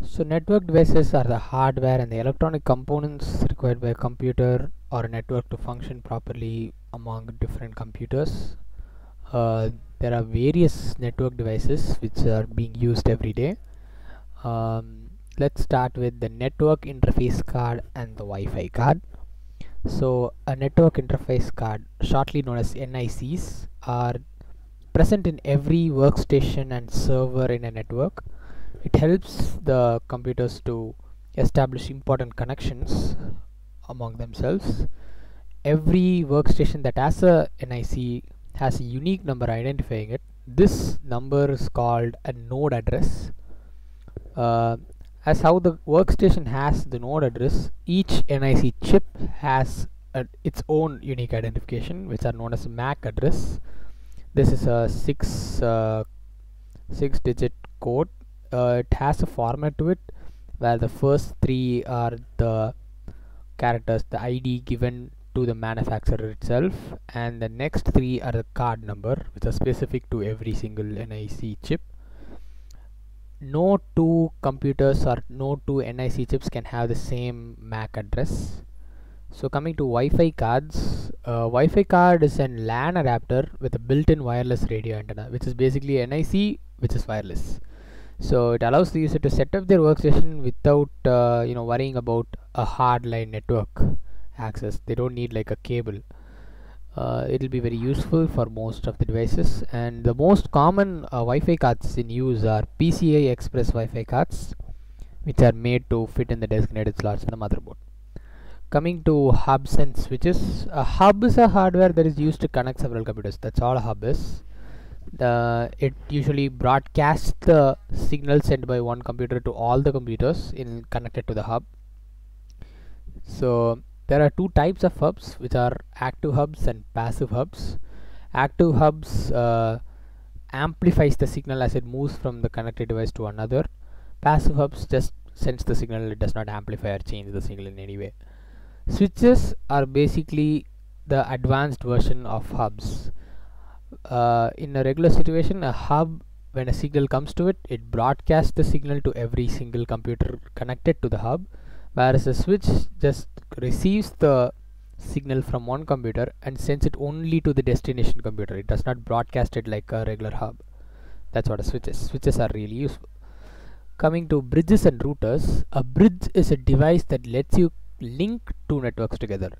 So network devices are the hardware and the electronic components required by a computer or a network to function properly among different computers. There are various network devices which are being used every day. Let's start with the network interface card and the Wi-Fi card. So a network interface card, shortly known as NICs, are present in every workstation and server in a network. It helps the computers to establish important connections among themselves. Every workstation that has a NIC has a unique number identifying it. This number is called a node address. As how the workstation has the node address, each NIC chip has its own unique identification, which are known as MAC address. This is a six-digit code. It has a format to it where the first three are the characters, the ID given to the manufacturer itself, and the next three are the card number, which are specific to every single NIC chip. No two computers or no two NIC chips can have the same MAC address. So coming to Wi-Fi cards, Wi-Fi card is an LAN adapter with a built-in wireless radio antenna, which is basically NIC, which is wireless. So it allows the user to set up their workstation without worrying about a hardline network access. They don't need like a cable. It will be very useful for most of the devices, and the most common Wi-Fi cards in use are PCI Express Wi-Fi cards, which are made to fit in the designated slots in the motherboard. Coming to hubs and switches, a hub is a hardware that is used to connect several computers. That's all a hub is. It usually broadcasts the signal sent by one computer to all the computers connected to the hub. So there are two types of hubs, which are active hubs and passive hubs. Active hubs amplifies the signal as it moves from the connected device to another. Passive hubs just sends the signal, it does not amplify or change the signal in any way. Switches are basically the advanced version of hubs. In a regular situation, a hub, when a signal comes to it, it broadcasts the signal to every single computer connected to the hub, whereas a switch just receives the signal from one computer and sends it only to the destination computer. It does not broadcast it like a regular hub. That's what a switch is. Switches are really useful. Coming to bridges and routers, a bridge is a device that lets you link two networks together.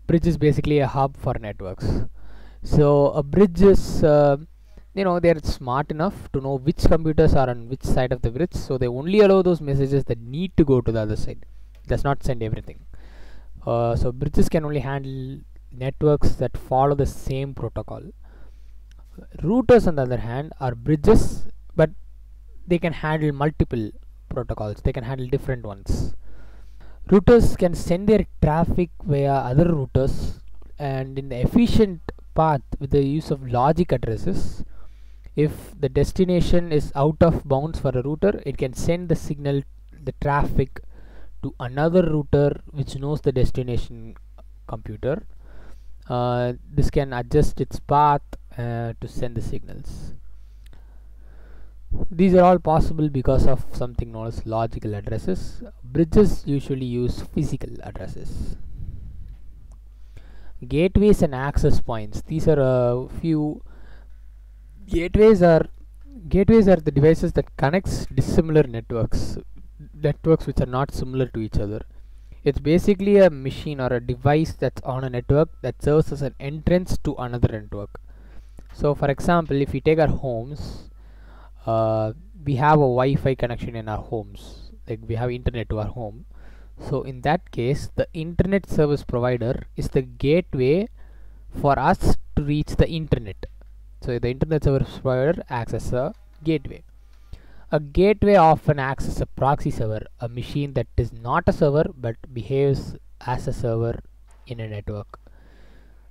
Bridge is basically a hub for networks. So a bridge is they're smart enough to know which computers are on which side of the bridge, so they only allow those messages that need to go to the other side. It does not send everything. So bridges can only handle networks that follow the same protocol. Routers, on the other hand, are bridges, but they can handle multiple protocols. They can handle different ones. Routers can send their traffic via other routers, and in the efficient path with the use of logic addresses. If the destination is out of bounds for a router, it can send the signal, the traffic, to another router which knows the destination computer. This can adjust its path to send the signals. These are all possible because of something known as logical addresses. Bridges usually use physical addresses. Gateways and access points. These are a few. Gateways are the devices that connects dissimilar networks which are not similar to each other. It's basically a machine or a device that's on a network that serves as an entrance to another network. So for example, if we take our homes, we have a Wi-Fi connection in our homes, like we have internet to our home. So in that case, the internet service provider is the gateway for us to reach the internet. So the internet service provider acts as a gateway. A gateway often acts as a proxy server, a machine that is not a server but behaves as a server in a network.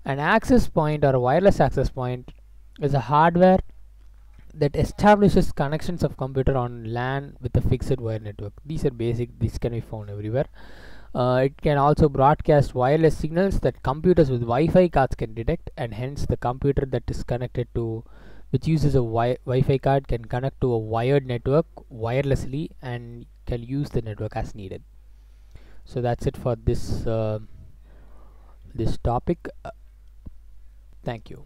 An access point or a wireless access point is a hardware that establishes connections of computer on LAN with a fixed wire network. These are basic. These can be found everywhere. It can also broadcast wireless signals that computers with Wi-Fi cards can detect, and hence the computer that is connected to which uses a Wi-Fi card, can connect to a wired network wirelessly and can use the network as needed. So that's it for this this topic. Thank you.